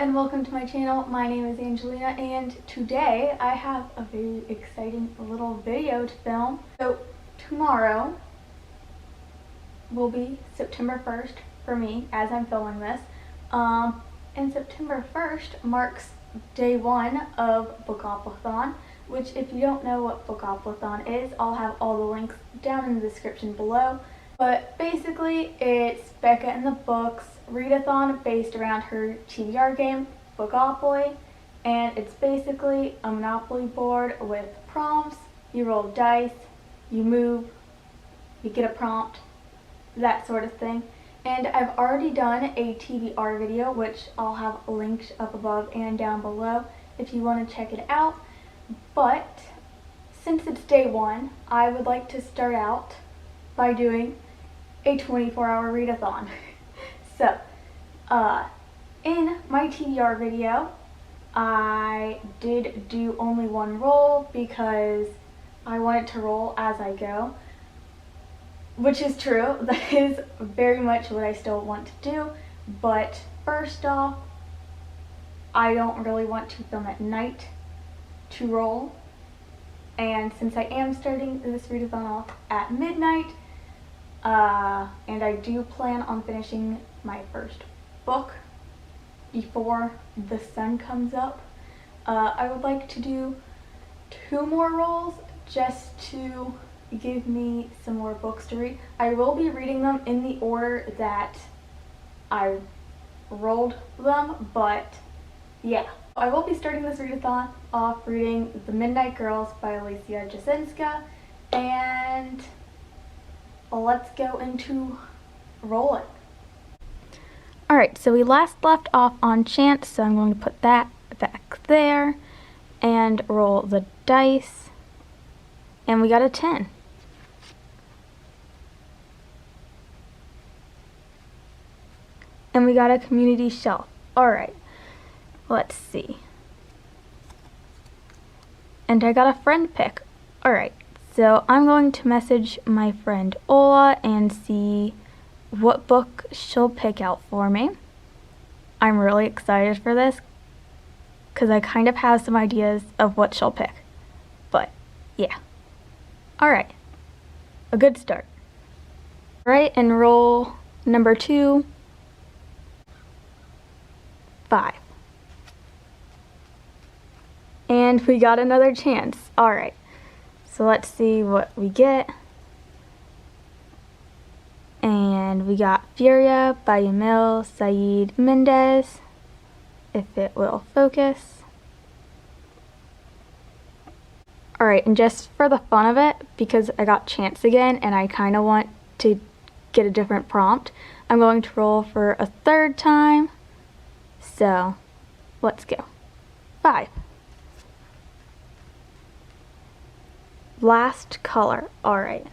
and welcome to my channel. My name is Angelina and today I have a very exciting little video to film. So tomorrow will be September 1st for me as I'm filming this. And September 1st marks day one of Bookoplathon, which if you don't know what Bookoplathon is, I'll have all the links down in the description below. But basically, it's Becca and the Books Readathon based around her TBR game, Bookopoly. And it's basically a Monopoly board with prompts. You roll dice, you move, you get a prompt, that sort of thing. And I've already done a TBR video, which I'll have linked up above and down below if you want to check it out. But since it's day one, I would like to start out by doing a 24-hour readathon. So, in my TBR video, I did do only one roll because I wanted to roll as I go, which is true. That is very much what I still want to do. But first off, I don't really want to film at night to roll. And since I am starting this readathon off at midnight, and I do plan on finishing my first book before the sun comes up, I would like to do 2 more rolls just to give me some more books to read. I will be reading them in the order that I rolled them, but yeah. I will be starting this readathon off reading The Midnight Girls by Alicia Jasinska, and let's go into rolling. Alright, so we last left off on chance, so I'm going to put that back there and roll the dice, and we got a 10. And we got a community shelf. Alright, let's see. And I got a friend pick. Alright, so I'm going to message my friend Ola and see what book she'll pick out for me. I'm really excited for this because I kind of have some ideas of what she'll pick. But yeah. Alright, a good start. Alright, and roll number 2. 5. And we got another chance. Alright, so let's see what we get. And we got Furia by Emil Said Mendez, if it will focus. Alright, and just for the fun of it, because I got chance again and I kind of want to get a different prompt, I'm going to roll for a 3rd time. So, let's go. 5. Last color. Alright.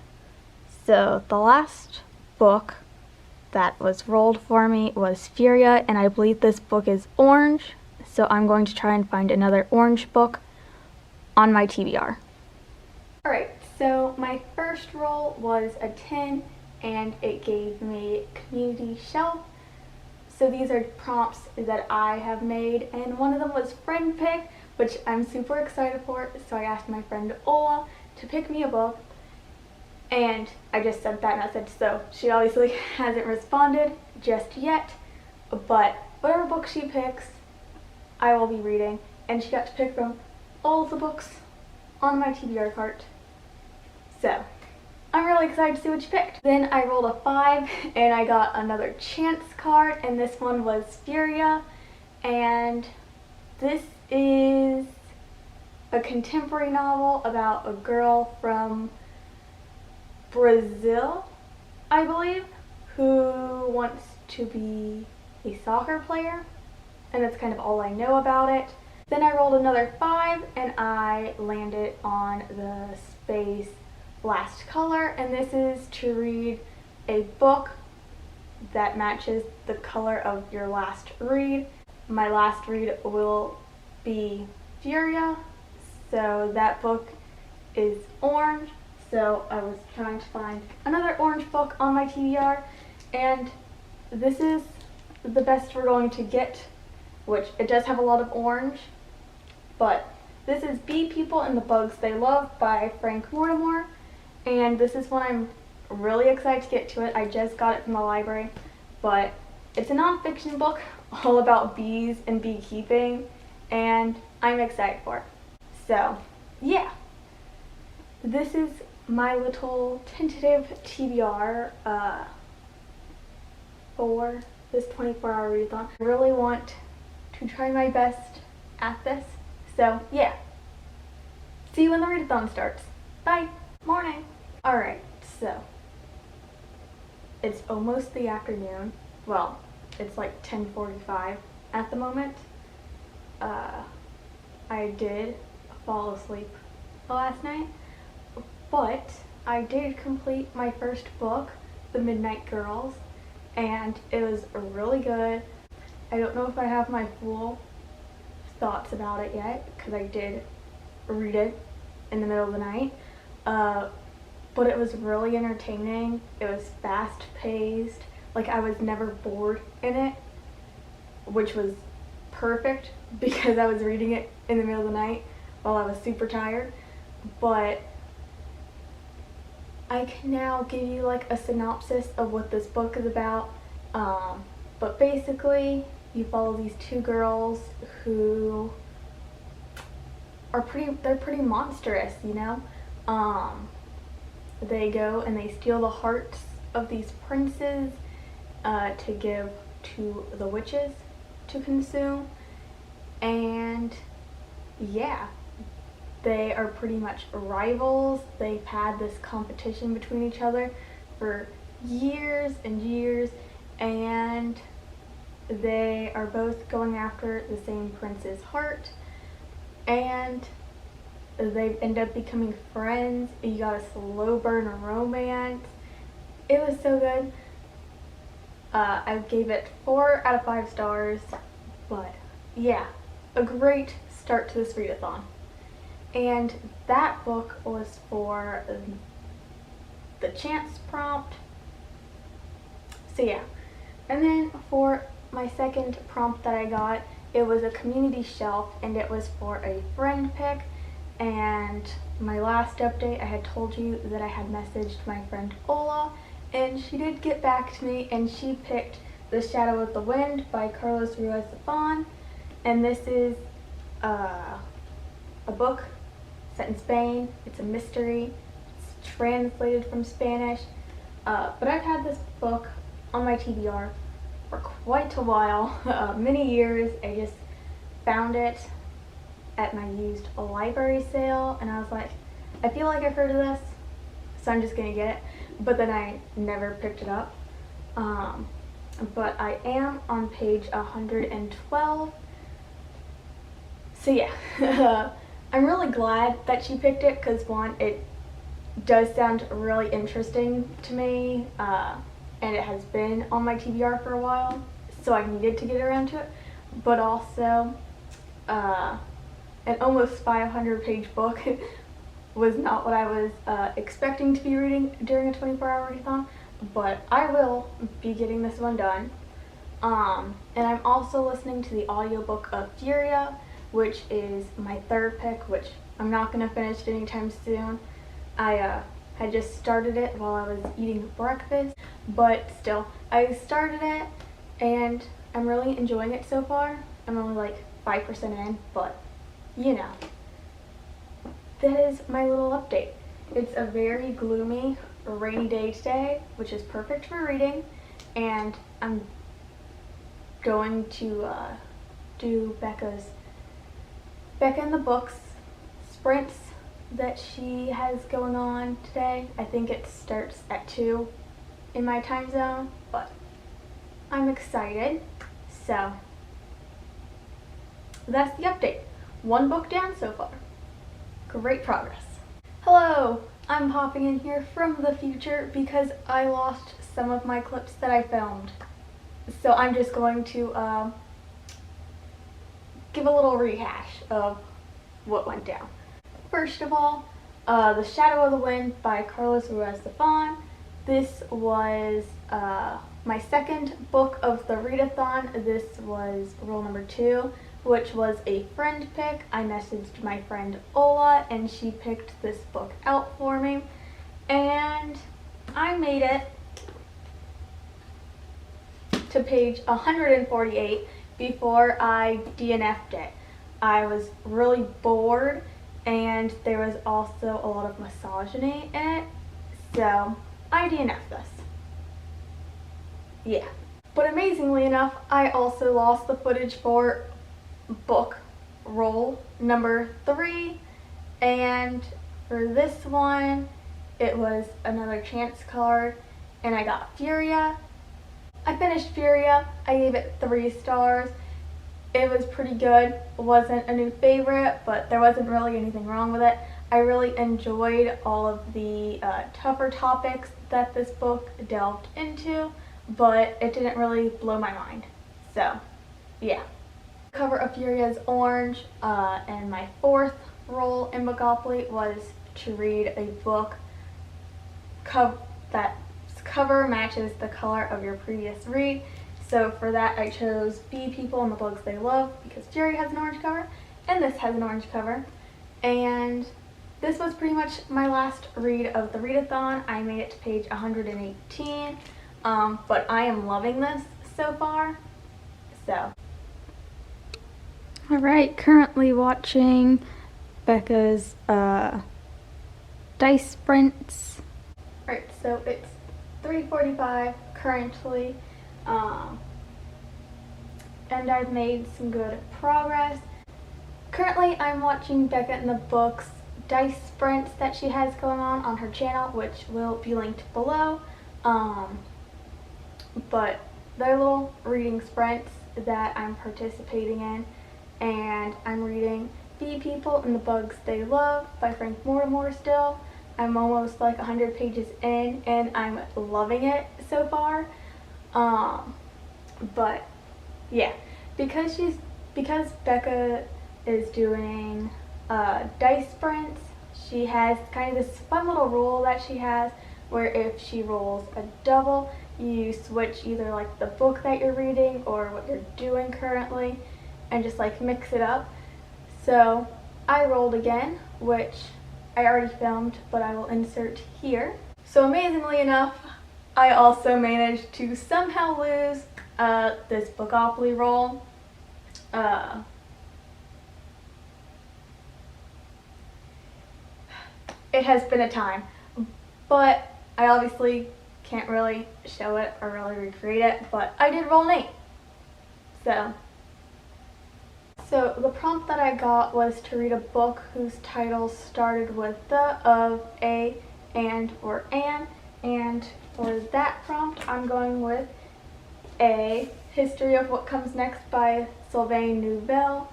So, the last book that was rolled for me was Furia, and I believe this book is orange. So, I'm going to try and find another orange book on my TBR. Alright, so my first roll was a 10, and it gave me community shelf. So these are prompts that I have made, and one of them was friend pick, which I'm super excited for. So I asked my friend Ola to pick me a book, and I just sent that message, so she obviously hasn't responded just yet, but whatever book she picks, I will be reading, and she got to pick from all of the books on my TBR cart. So I'm really excited to see what you picked. Then I rolled a 5 and I got another chance card, and this one was Furia, and this is a contemporary novel about a girl from Brazil, I believe, who wants to be a soccer player, and that's kind of all I know about it. Then I rolled another 5 and I landed on the space last color, and this is to read a book that matches the color of your last read. My last read will be Furia, so that book is orange, so I was trying to find another orange book on my TBR, and this is the best we're going to get which it does have a lot of orange, but this is Bee People and the Bugs They Love by Frank Mortimer, and this is one I'm really excited to get to it. I just got it from the library, but it's a nonfiction book all about bees and beekeeping, and I'm excited for it. So, yeah. This is my little tentative TBR for this 24-hour readathon. I really want to try my best at this. So, yeah. See you when the readathon starts. Bye. Morning. Alright, so it's almost the afternoon. Well, it's like 10:45 at the moment. I did fall asleep last night, but I did complete my first book, The Midnight Girls, and it was really good. I don't know if I have my full thoughts about it yet, because I did read it in the middle of the night, but it was really entertaining. It was fast-paced. Like, I was never bored in it, which was perfect because I was reading it in the middle of the night while I was super tired. But I can now give you like a synopsis of what this book is about. But basically, you follow these two girls who are pretty monstrous, you know? They go and they steal the hearts of these princes to give to the witches to consume, and yeah, they are pretty much rivals. They've had this competition between each other for years and years, and they are both going after the same prince's heart, and they end up becoming friends. You got a slow burn romance. It was so good. I gave it 4 out of 5 stars, but yeah, a great start to this readathon. And that book was for the chance prompt. So yeah, and then for my second prompt that I got, it was a community shelf, and it was for a friend pick. And my last update, I had told you that I had messaged my friend Ola, and she did get back to me, and she picked The Shadow of the Wind by Readathon. And this is a book set in Spain. It's a mystery. It's translated from Spanish. But I've had this book on my TBR for quite a while, many years. I just found it at my used library sale, and I was like, I feel like I've heard of this, so I'm just gonna get it. But then I never picked it up. But I am on page 112. So yeah, I'm really glad that she picked it, because one, it does sound really interesting to me, and it has been on my TBR for a while, so I needed to get around to it. But also, an almost 500-page book was not what I was expecting to be reading during a 24-hour readathon, but I will be getting this one done. And I'm also listening to the audiobook of Furia, which is my third pick, which I'm not going to finish anytime soon. I had just started it while I was eating breakfast, but still, I started it, and I'm really enjoying it so far. I'm only like 5% in, but you know. That is my little update. It's a very gloomy, rainy day today, which is perfect for reading, and I'm going to do Becca in the Books sprints that she has going on today. I think it starts at 2 in my time zone, but I'm excited. So that's the update. 1 book down so far. Great progress. Hello, I'm popping in here from the future because I lost some of my clips that I filmed. So I'm just going to give a little rehash of what went down. First of all, The Shadow of the Wind by Readathon. This was my second book of the readathon. This was rule number 2, which was a friend pick. I messaged my friend Ola and she picked this book out for me, and I made it to page 148 before I DNF'd it. I was really bored and there was also a lot of misogyny in it, so I DNF'd this. Yeah. But amazingly enough, I also lost the footage for book roll number 3, and for this one it was another chance card and I got Furia. I finished Furia. I gave it 3 stars. It was pretty good. It wasn't a new favorite, but there wasn't really anything wrong with it. I really enjoyed all of the tougher topics that this book delved into, but it didn't really blow my mind. So, yeah. The cover of Furia is orange, and my 4th role in Bookopoly was to read a book that cover matches the color of your previous read. So for that I chose Bee People and the Bugs They Love because Fury has an orange cover and this has an orange cover. And this was pretty much my last read of the readathon. I made it to page 118, but I am loving this so far. So. Alright, currently watching Becca's dice sprints. Alright, so it's 3:45 currently, and I've made some good progress. Currently I'm watching Becca in the Book's dice sprints that she has going on her channel, which will be linked below. But they're little reading sprints that I'm participating in, and I'm reading Bee People and the Bugs They Love by Frank Mortimer still. I'm almost like 100 pages in and I'm loving it so far. But yeah, because Becca is doing dice sprints, she has kind of this fun little rule that she has where if she rolls a double, you switch either like the book that you're reading or what you're doing currently and just like mix it up. So I rolled again, which I already filmed, but I will insert here. So amazingly enough, I also managed to somehow lose this Bookopoly roll. It has been a time, but I obviously can't really show it or really recreate it, but I did roll an 8. So the prompt that I got was to read a book whose title started with the, of, a, and, or an, and for that prompt I'm going with A, History of What Comes Next by Sylvain Neuvel.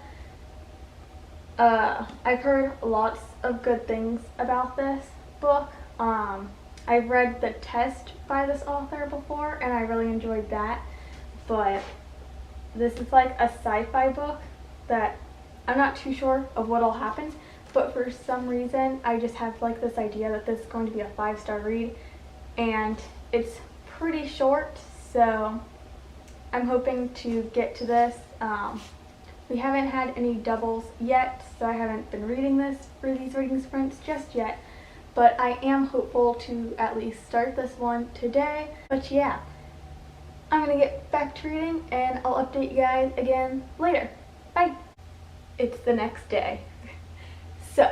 I've heard lots of good things about this book. I've read The Test by this author before and I really enjoyed that, but this is like a sci-fi book that I'm not too sure of what all happens, but for some reason I just have like this idea that this is going to be a 5-star read, and it's pretty short, so I'm hoping to get to this. We haven't had any doubles yet, so I haven't been reading this for these reading sprints just yet, but I am hopeful to at least start this one today. But yeah, I'm gonna get back to reading and I'll update you guys again later. Bye! It's the next day. So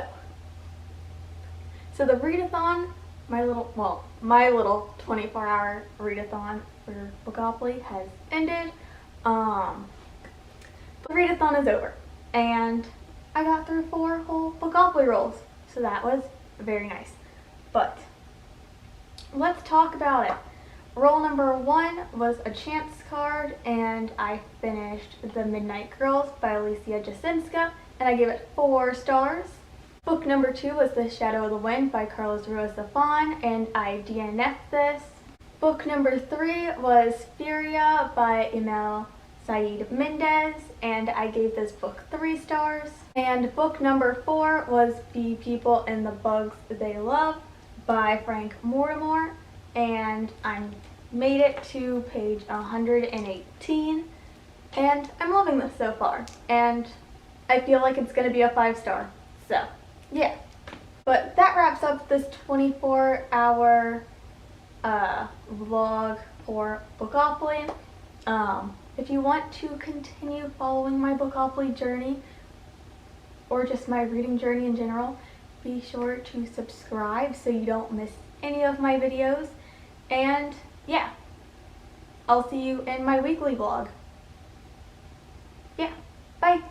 the readathon, my little 24-hour readathon for Bookopoly has ended. The readathon is over and I got through 4 whole Bookopoly rolls, so that was very nice. But let's talk about it. Roll number 1 was a chance card, and I finished The Midnight Girls by Alicia Jasinska, and I gave it 4 stars. Book number 2 was The Shadow of the Wind by Carlos Readathon, and I DNF'd this. Book number 3 was Furia by Emil Said Mendez, and I gave this book 3 stars. And book number 4 was Bee People and the Bugs They Love by Frank Mortimer, and I'm made it to page 118, and I'm loving this so far, and I feel like it's going to be a 5-star, so yeah. But that wraps up this 24-hour vlog for Bookopoly. If you want to continue following my Bookopoly journey, or just my reading journey in general, be sure to subscribe so you don't miss any of my videos. And yeah, I'll see you in my weekly vlog. Yeah, bye!